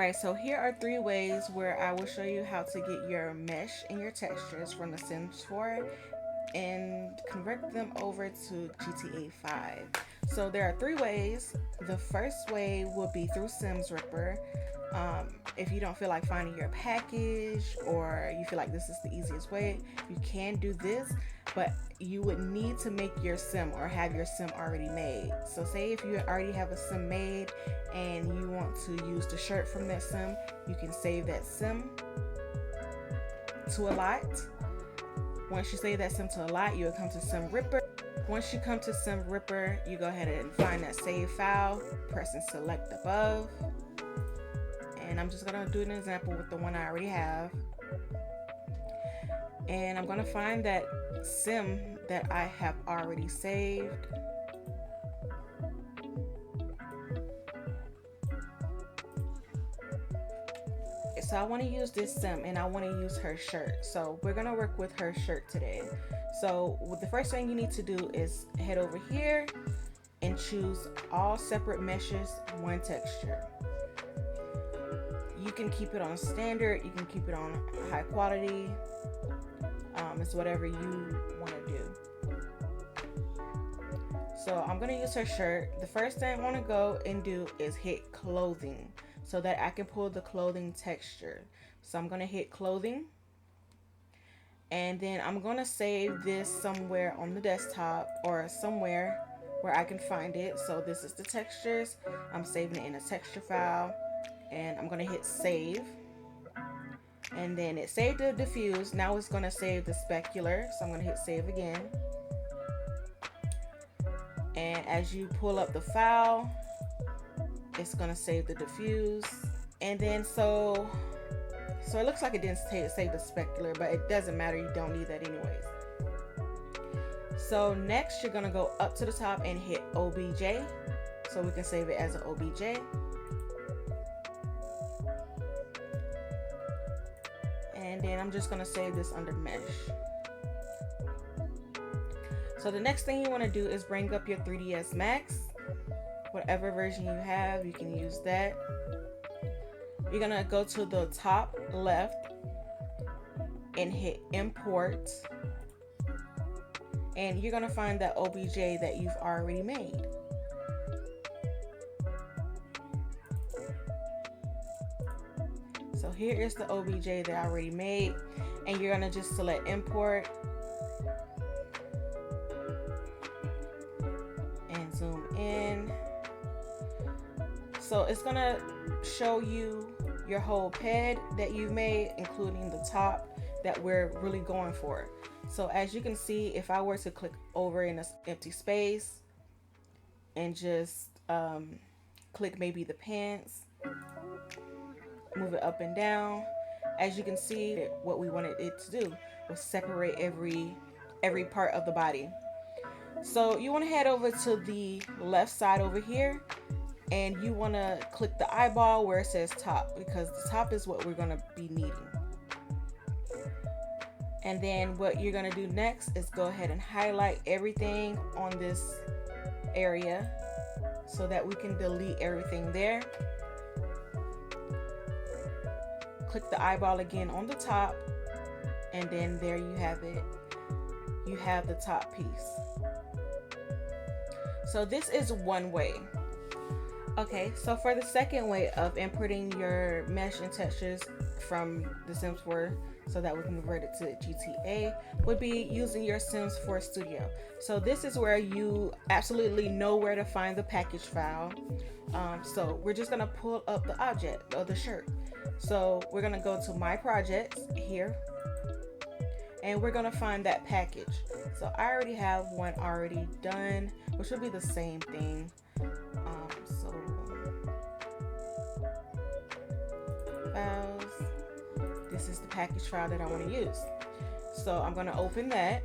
Alright, so here are 3 ways where I will show you how to get your mesh and your textures from The Sims 4 and convert them over to GTA 5. So there are 3 ways. The first way will be through Sims Ripper. If you don't feel like finding your package or you feel like this is the easiest way, you can do this, but you would need to make your sim or have your sim already made. So say if you already have a sim made and you want to use the shirt from that sim, you can save that sim to a lot. Once you save that sim to a lot, you'll come to Sim Ripper. Once you come to Sim Ripper, you go ahead and find that save file, press and select above. And I'm just gonna do an example with the one I already have. And I'm gonna find that sim that I have already saved. So I want to use this sim and I want to use her shirt. So we're gonna work with her shirt today. So the first thing you need to do is head over here and choose all separate meshes, one texture. You can keep it on standard, you can keep it on high quality. It's whatever you want to do. So I'm gonna use her shirt. The first thing I want to go and do is hit clothing so that I can pull the clothing texture. So I'm gonna hit clothing, and then I'm gonna save this somewhere on the desktop or somewhere where I can find it. So this is the textures. I'm saving it in a texture file, and I'm gonna hit save. And then it saved the diffuse. Now it's gonna save the specular. So I'm gonna hit save again. And as you pull up the file, it's gonna save the diffuse. And then so it looks like it didn't save the specular, but it doesn't matter, you don't need that anyways. So next you're gonna go up to the top and hit OBJ, so we can save it as an OBJ. And then I'm just gonna save this under mesh. So the next thing you want to do is bring up your 3ds Max. Whatever version you have, you can use that. You're gonna go to the top left and hit import. And you're gonna find that OBJ that you've already made. So here is the OBJ that I already made, and you're gonna just select import and zoom in. So it's gonna show you your whole ped that you've made, including the top that we're really going for. So as you can see, if I were to click over in this empty space and just click maybe the pants, move it up and down, as you can see, what we wanted it to do was separate every part of the body. So you want to head over to the left side over here, and you want to click the eyeball where it says top, because the top is what we're going to be needing. And then what you're going to do next is go ahead and highlight everything on this area so that we can delete everything there. Click the eyeball again on the top, and then there you have it. You have the top piece. So this is one way. Okay, so for the second way of inputting your mesh and textures from The Sims 4 so that we can convert it to GTA would be using your Sims 4 Studio. So this is where you absolutely know where to find the package file. So we're just gonna pull up the object of the shirt. So we're gonna go to my projects here, and we're gonna find that package. So I already have one already done, which will be the same thing. So files, this is the package file that I want to use. So I'm going to open that,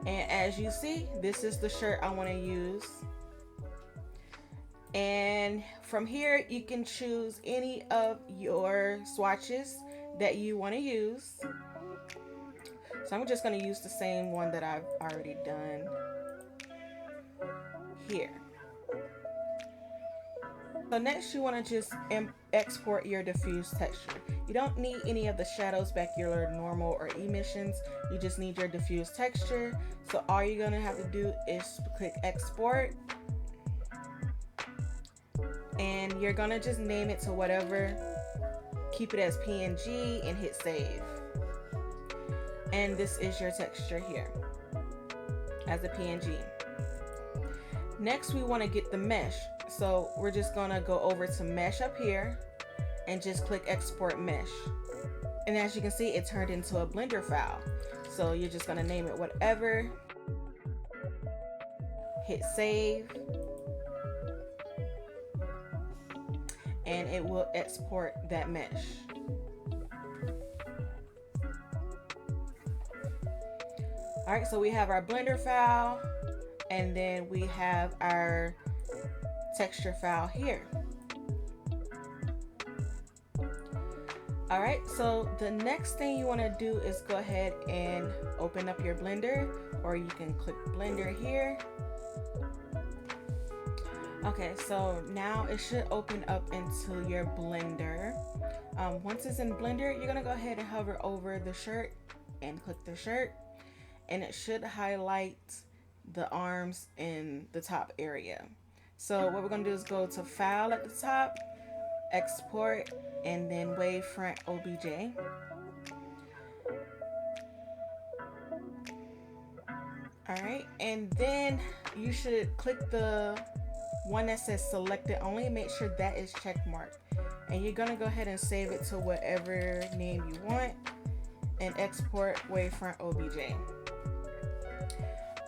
and as you see, this is the shirt I want to use. And from here you can choose any of your swatches that you want to use. So I'm just going to use the same one that I've already done here. So next you want to just export your diffuse texture. You don't need any of the shadows, background, normal, or emissions. You just need your diffuse texture. So all you're going to have to do is click export. And you're going to just name it to whatever. Keep it as PNG and hit save. And this is your texture here as a PNG. Next we want to get the mesh. So we're just gonna go over to mesh up here and just click export mesh. And as you can see, it turned into a Blender file. So you're just gonna name it whatever, hit save, and it will export that mesh. All right, so we have our Blender file, and then we have our texture file here. All right, so the next thing you want to do is go ahead and open up your Blender, or you can click Blender here. Okay, so now it should open up into your Blender. Once it's in Blender, you're gonna go ahead and hover over the shirt and click the shirt, and it should highlight the arms in the top area. So what we're gonna do is go to File at the top, Export, and then Wavefront OBJ. All right, and then you should click the one that says Selected Only. Make sure that is checkmarked, and you're gonna go ahead and save it to whatever name you want, and export Wavefront OBJ.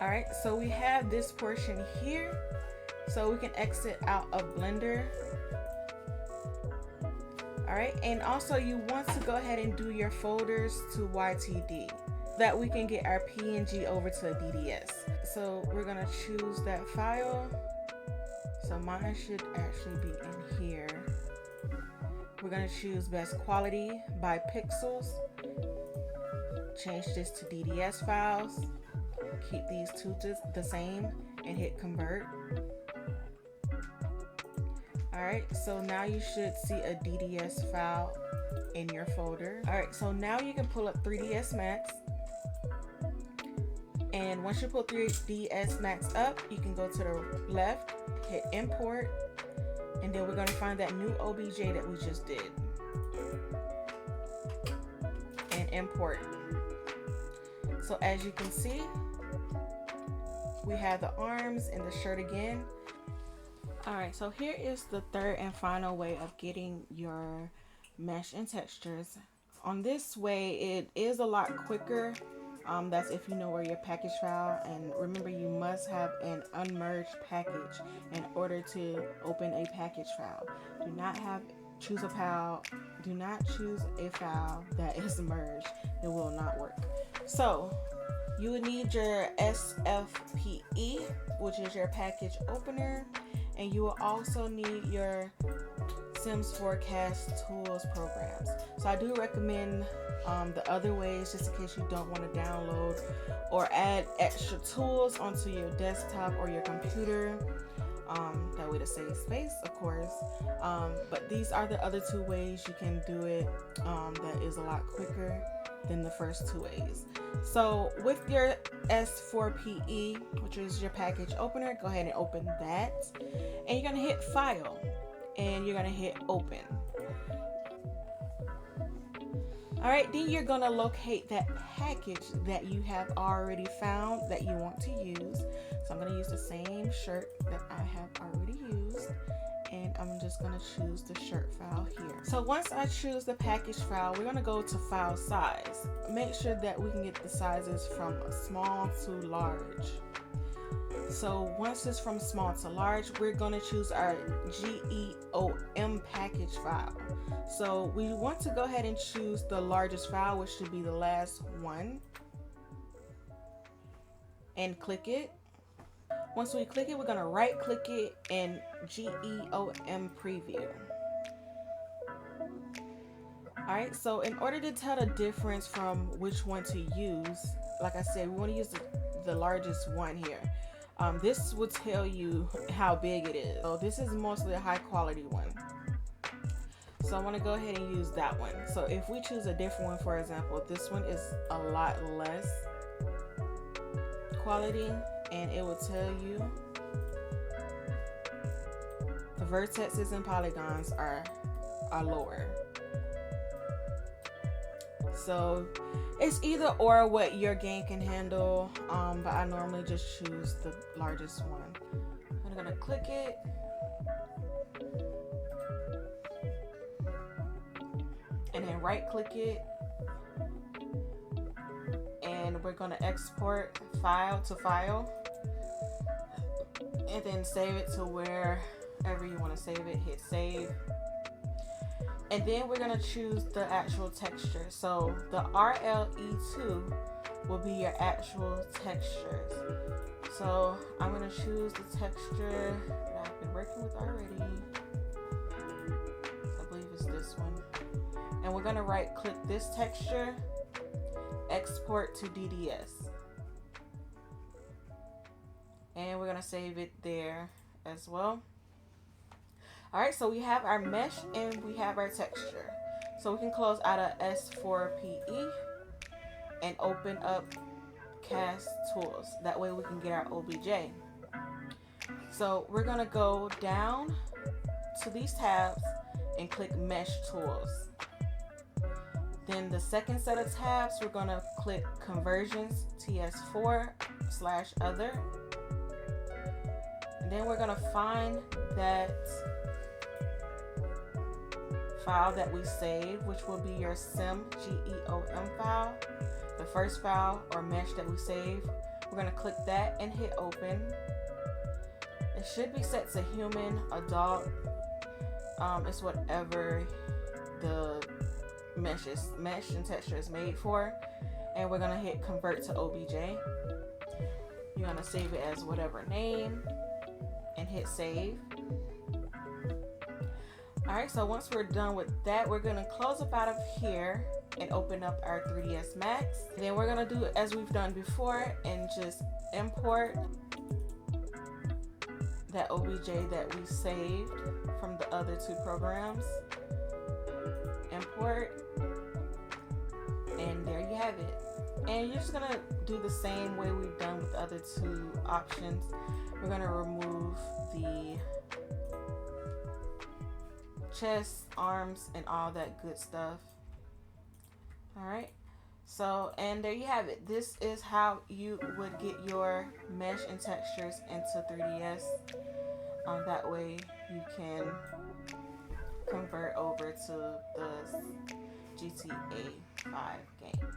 All right, so we have this portion here. So we can exit out of Blender. All right, and also you want to go ahead and do your folders to YTD so that we can get our PNG over to a DDS. So we're gonna choose that file. So mine should actually be in here. We're gonna choose best quality by pixels. Change this to DDS files. Keep these two the same and hit convert. Alright, so now you should see a DDS file in your folder. Alright, so now you can pull up 3ds Max. And once you pull 3ds Max up, you can go to the left, hit import, and then we're going to find that new OBJ that we just did. And import. So as you can see, we have the arms and the shirt again. Alright, so here is the third and final way of getting your mesh and textures. On this way, it is a lot quicker. That's if you know where your package file, and remember you must have an unmerged package in order to open a package file. Do not choose a file that is merged. It will not work. So you would need your SFPE, which is your package opener. And you will also need your Sims Forecast tools programs. So I do recommend the other ways, just in case you don't want to download or add extra tools onto your desktop or your computer. That way to save space, of course. But these are the other two ways you can do it that is a lot quicker than the first two ways. So with your S4PE, which is your package opener, go ahead and open that. And you're gonna hit File, and you're gonna hit Open. All right, then you're gonna locate that package that you have already found that you want to use. So I'm gonna use the same shirt that I have already used, and I'm just gonna choose the shirt file here. So once I choose the package file, we're gonna go to File Size. Make sure that we can get the sizes from small to large. So once it's from small to large, we're gonna choose our GEOM package file. So we want to go ahead and choose the largest file, which should be the last one, and click it. Once we click it, we're gonna right click it and GEOM preview. All right, so in order to tell the difference from which one to use, like I said, we want to use the largest one here. This will tell you how big it is. So this is mostly a high quality one. So I want to go ahead and use that one. So if we choose a different one, for example, this one is a lot less quality, and it will tell you the vertexes and polygons are lower. So it's either or what your game can handle, but I normally just choose the largest one. I'm gonna click it. And then right click it. And we're gonna export file to file. And then save it to wherever you wanna save it, hit save. And then we're gonna choose the actual texture. So the RLE2 will be your actual textures. So I'm gonna choose the texture that I've been working with already. I believe it's this one. And we're gonna right click this texture, export to DDS. And we're gonna save it there as well. Alright, so we have our mesh and we have our texture. So we can close out of S4PE and open up cast tools. That way we can get our OBJ. So we're gonna go down to these tabs and click mesh tools. Then the second set of tabs, we're gonna click conversions TS4/other. And then we're gonna find that file that we saved, which will be your sim GEOM file, the first file or mesh that we saved. We're gonna click that and hit open. It should be set to human, adult. It's whatever the mesh and texture is made for. And we're gonna hit convert to OBJ. You're gonna save it as whatever name and hit save. Alright, so once we're done with that, we're gonna close up out of here and open up our 3ds Max. And then we're gonna do it as we've done before and just import that OBJ that we saved from the other two programs. Import, and there you have it. And you're just gonna do the same way we've done with the other two options. We're gonna remove the chest, arms, and all that good stuff. Alright, so and there you have it. This is how you would get your mesh and textures into 3ds. That way you can convert over to the GTA 5 game.